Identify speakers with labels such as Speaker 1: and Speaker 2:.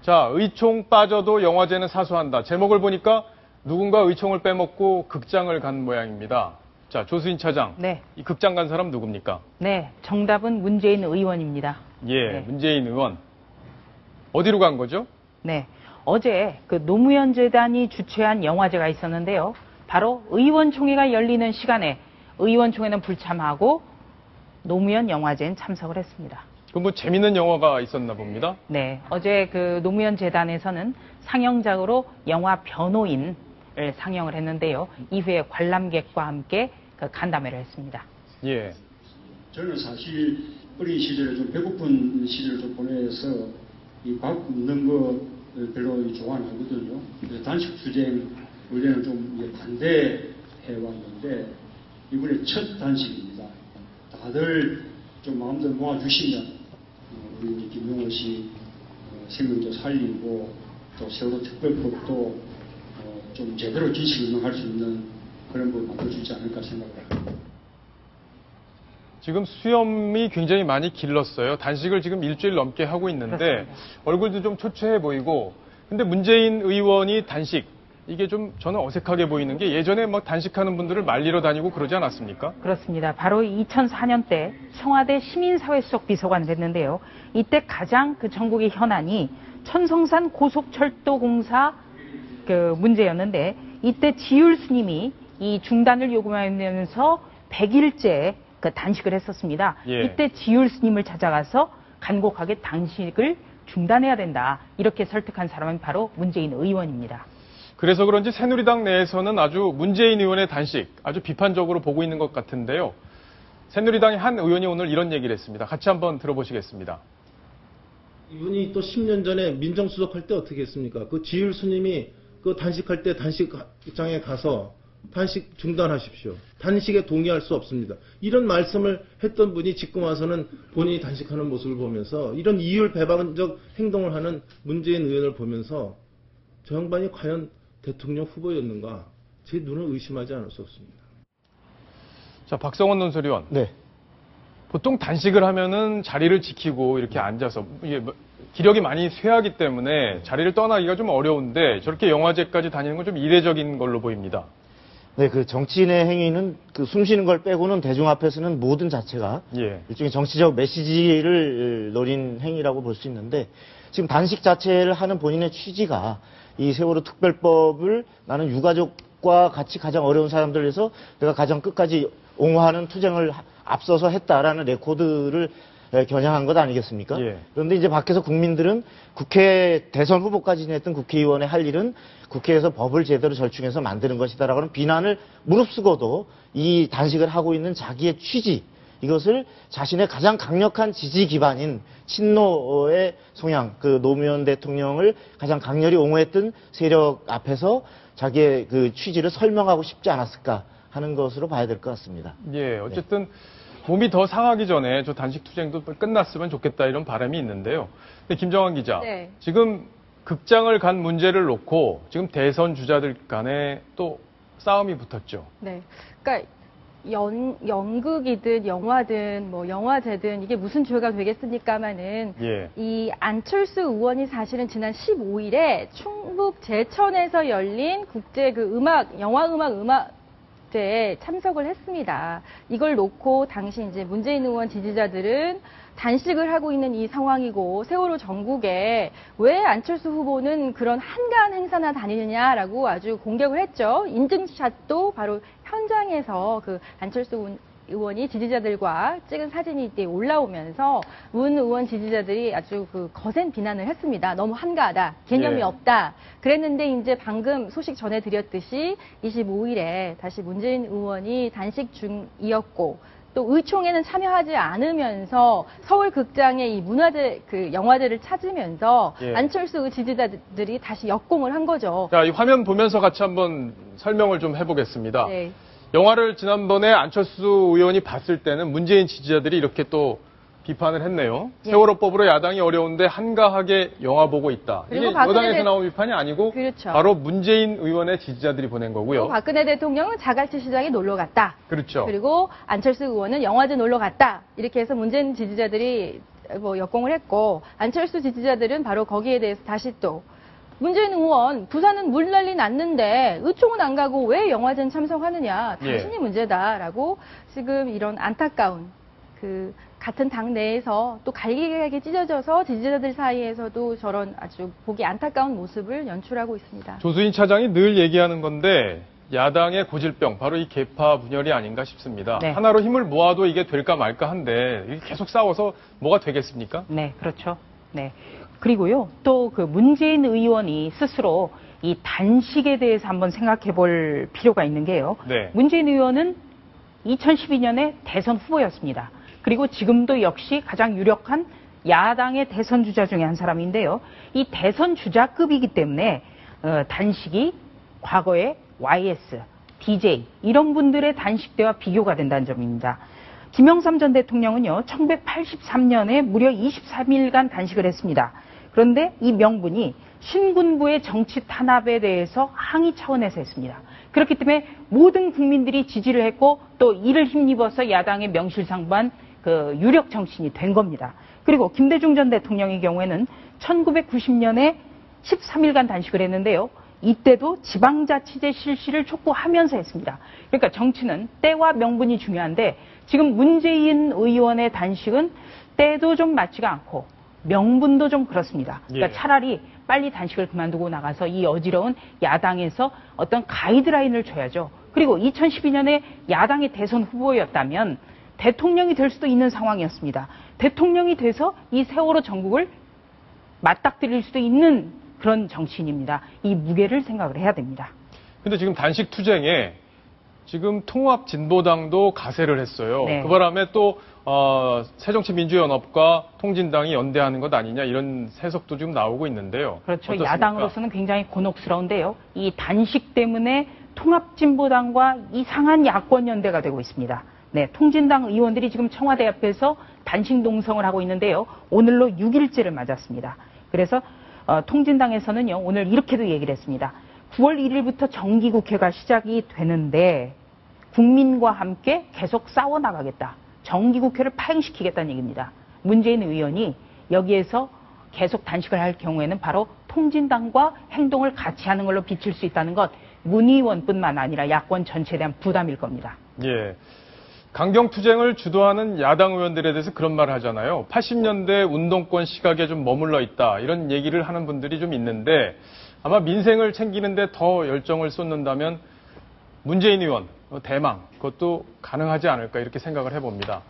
Speaker 1: 자, 의총 빠져도 영화제는 사수한다. 제목을 보니까 누군가 의총을 빼먹고 극장을 간 모양입니다. 자, 조수인 차장.
Speaker 2: 네.
Speaker 1: 이 극장 간 사람 누굽니까?
Speaker 2: 네, 정답은 문재인 의원입니다.
Speaker 1: 예,
Speaker 2: 네.
Speaker 1: 문재인 의원. 어디로 간 거죠?
Speaker 2: 네, 어제 그 노무현 재단이 주최한 영화제가 있었는데요. 바로 의원총회가 열리는 시간에 의원총회는 불참하고 노무현 영화제엔 참석을 했습니다.
Speaker 1: 그 뭐 재밌는 영화가 있었나 봅니다.
Speaker 2: 네, 어제 그 노무현 재단에서는 상영작으로 영화 변호인을 상영을 했는데요. 이후에 관람객과 함께 그 간담회를 했습니다.
Speaker 1: 예.
Speaker 3: 저는 사실 어린 시절에 좀 배고픈 시절을 좀 보내서 이 밥 먹는 거 별로 좋아는 하거든요. 단식 투쟁 원래는 좀 반대해 왔는데 이번에 첫 단식입니다. 다들 좀 마음들 모아주시면 우리 김용호 씨 생명도 살리고 또 세월호 특별법도 좀 제대로 진실 규명할 수 있는 그런 걸 만들어주지 않을까 생각을 합니다.
Speaker 1: 지금 수염이 굉장히 많이 길렀어요. 단식을 지금 일주일 넘게 하고 있는데
Speaker 2: 그렇습니다.
Speaker 1: 얼굴도 좀 초췌해 보이고 근데 문재인 의원이 단식 이게 좀 저는 어색하게 보이는 게 예전에 막 단식하는 분들을 말리러 다니고 그러지 않았습니까?
Speaker 2: 그렇습니다. 바로 2004년 때 청와대 시민사회수석 비서관을 했는데요. 이때 가장 그 전국의 현안이 천성산 고속철도공사 그 문제였는데 이때 지율 스님이 이 중단을 요구하면서 100일째 그 단식을 했었습니다.
Speaker 1: 예.
Speaker 2: 이때 지율 스님을 찾아가서 간곡하게 단식을 중단해야 된다. 이렇게 설득한 사람은 바로 문재인 의원입니다.
Speaker 1: 그래서 그런지 새누리당 내에서는 아주 문재인 의원의 단식 아주 비판적으로 보고 있는 것 같은데요. 새누리당의 한 의원이 오늘 이런 얘기를 했습니다. 같이 한번 들어보시겠습니다.
Speaker 4: 이분이 또 10년 전에 민정수석할 때 어떻게 했습니까? 그 지율 스님이 그 단식할 때 단식장에 가서 단식 중단하십시오. 단식에 동의할 수 없습니다. 이런 말씀을 했던 분이 지금 와서는 본인이 단식하는 모습을 보면서 이런 이율 배반적 행동을 하는 문재인 의원을 보면서 저 양반이 과연 대통령 후보였는가 제 눈을 의심하지 않을 수 없습니다.
Speaker 1: 자, 박성원 논설위원.
Speaker 5: 네.
Speaker 1: 보통 단식을 하면은 자리를 지키고 이렇게 앉아서 이게 기력이 많이 쇠하기 때문에 자리를 떠나기가 좀 어려운데 저렇게 영화제까지 다니는 건 좀 이례적인 걸로 보입니다.
Speaker 5: 네, 그 정치인의 행위는 그 숨쉬는 걸 빼고는 대중 앞에서는 모든 자체가
Speaker 1: 예.
Speaker 5: 일종의 정치적 메시지를 노린 행위라고 볼 수 있는데 지금 단식 자체를 하는 본인의 취지가 이 세월호 특별법을 나는 유가족과 같이 가장 어려운 사람들을 위해서 내가 가장 끝까지 옹호하는 투쟁을 앞서서 했다라는 레코드를 겨냥한 것 아니겠습니까?
Speaker 1: 예.
Speaker 5: 그런데 이제 밖에서 국민들은 국회 대선 후보까지 지냈던 국회의원의 할 일은 국회에서 법을 제대로 절충해서 만드는 것이다라고는 비난을 무릅쓰고도 이 단식을 하고 있는 자기의 취지, 이것을 자신의 가장 강력한 지지 기반인 친노의 성향, 그 노무현 대통령을 가장 강렬히 옹호했던 세력 앞에서 자기의 그 취지를 설명하고 싶지 않았을까 하는 것으로 봐야 될 것 같습니다.
Speaker 1: 예, 어쨌든 몸이 더 상하기 전에 저 단식 투쟁도 끝났으면 좋겠다 이런 바람이 있는데요. 근데 김정환 기자,
Speaker 6: 네.
Speaker 1: 지금 극장을 간 문제를 놓고 지금 대선 주자들 간에 또 싸움이 붙었죠.
Speaker 6: 네. 그러니까 연극이든 영화든 뭐 영화제든 이게 무슨 죄가 되겠습니까마는
Speaker 1: 예.
Speaker 6: 이 안철수 의원이 사실은 지난 15일에 충북 제천에서 열린 국제 그 영화음악제에 참석을 했습니다. 이걸 놓고 당시 이제 문재인 의원 지지자들은 단식을 하고 있는 이 상황이고 세월호 전국에 왜 안철수 후보는 그런 한가한 행사나 다니느냐라고 아주 공격을 했죠. 인증샷도 바로 현장에서 그 안철수 의원이 지지자들과 찍은 사진이 이때 올라오면서 문 의원 지지자들이 아주 그 거센 비난을 했습니다. 너무 한가하다, 개념이
Speaker 1: 예.
Speaker 6: 없다. 그랬는데 이제 방금 소식 전해드렸듯이 25일에 다시 문재인 의원이 단식 중이었고 또 의총에는 참여하지 않으면서 서울 극장에 이 문화제 그 영화제를 찾으면서
Speaker 1: 예.
Speaker 6: 안철수 지지자들이 다시 역공을 한 거죠.
Speaker 1: 자, 이 화면 보면서 같이 한번 설명을 좀 해보겠습니다.
Speaker 6: 네.
Speaker 1: 영화를 지난번에 안철수 의원이 봤을 때는 문재인 지지자들이 이렇게 또 비판을 했네요.
Speaker 6: 예.
Speaker 1: 세월호법으로 야당이 어려운데 한가하게 영화 보고 있다. 이게
Speaker 6: 그리고 박근혜
Speaker 1: 여당에서 나온 비판이 아니고
Speaker 6: 그렇죠.
Speaker 1: 바로 문재인 의원의 지지자들이 보낸 거고요.
Speaker 6: 박근혜 대통령은 자갈치 시장에 놀러 갔다.
Speaker 1: 그렇죠.
Speaker 6: 그리고 안철수 의원은 영화제 놀러 갔다. 이렇게 해서 문재인 지지자들이 뭐 역공을 했고 안철수 지지자들은 바로 거기에 대해서 다시 또 문재인 의원 부산은 물난리 났는데 의총은 안 가고 왜 영화제는 참석하느냐 당신이 문제다라고 지금 이런 안타까운 그 같은 당 내에서 또 갈기갈기 찢어져서 지지자들 사이에서도 저런 아주 보기 안타까운 모습을 연출하고 있습니다.
Speaker 1: 조수인 차장이 늘 얘기하는 건데 야당의 고질병 바로 이 계파 분열이 아닌가 싶습니다.
Speaker 2: 네.
Speaker 1: 하나로 힘을 모아도 이게 될까 말까 한데 이게 계속 싸워서 뭐가 되겠습니까?
Speaker 2: 네, 그렇죠. 네. 그리고요, 또 그 문재인 의원이 스스로 이 단식에 대해서 한번 생각해 볼 필요가 있는 게요.
Speaker 1: 네.
Speaker 2: 문재인 의원은 2012년에 대선 후보였습니다. 그리고 지금도 역시 가장 유력한 야당의 대선 주자 중에 한 사람인데요. 이 대선 주자급이기 때문에 단식이 과거에 YS, DJ 이런 분들의 단식 때와 비교가 된다는 점입니다. 김영삼 전 대통령은요, 1983년에 무려 23일간 단식을 했습니다. 그런데 이 명분이 신군부의 정치 탄압에 대해서 항의 차원에서 했습니다. 그렇기 때문에 모든 국민들이 지지를 했고 또 이를 힘입어서 야당의 명실상부한 그 유력 정치인이 된 겁니다. 그리고 김대중 전 대통령의 경우에는 1990년에 13일간 단식을 했는데요. 이때도 지방자치제 실시를 촉구하면서 했습니다. 그러니까 정치는 때와 명분이 중요한데 지금 문재인 의원의 단식은 때도 좀 맞지가 않고 명분도 좀 그렇습니다. 그러니까
Speaker 1: 예.
Speaker 2: 차라리 빨리 단식을 그만두고 나가서 이 어지러운 야당에서 어떤 가이드라인을 줘야죠. 그리고 2012년에 야당의 대선 후보였다면 대통령이 될 수도 있는 상황이었습니다. 대통령이 돼서 이 세월호 전국을 맞닥뜨릴 수도 있는 그런 정치인입니다. 이 무게를 생각을 해야 됩니다.
Speaker 1: 근데 지금 단식 투쟁에 지금 통합진보당도 가세를 했어요.
Speaker 2: 네.
Speaker 1: 그 바람에 또 새정치민주연합과 통진당이 연대하는 것 아니냐 이런 해석도 지금 나오고 있는데요.
Speaker 2: 그렇죠.
Speaker 1: 어떻습니까?
Speaker 2: 야당으로서는 굉장히 곤혹스러운데요. 이 단식 때문에 통합진보당과 이상한 야권연대가 되고 있습니다. 네, 통진당 의원들이 지금 청와대 앞에서 단식 농성을 하고 있는데요. 오늘로 6일째를 맞았습니다. 그래서 통진당에서는요, 오늘 이렇게도 얘기를 했습니다. 9월 1일부터 정기국회가 시작이 되는데 국민과 함께 계속 싸워나가겠다. 정기국회를 파행시키겠다는 얘기입니다. 문재인 의원이 여기에서 계속 단식을 할 경우에는 바로 통진당과 행동을 같이 하는 걸로 비칠 수 있다는 것, 문 의원뿐만 아니라 야권 전체에 대한 부담일 겁니다.
Speaker 1: 예. 강경투쟁을 주도하는 야당 의원들에 대해서 그런 말을 하잖아요. 80년대 운동권 시각에 좀 머물러 있다. 이런 얘기를 하는 분들이 좀 있는데 아마 민생을 챙기는데 더 열정을 쏟는다면 문재인 의원, 대망, 그것도 가능하지 않을까 이렇게 생각을 해봅니다.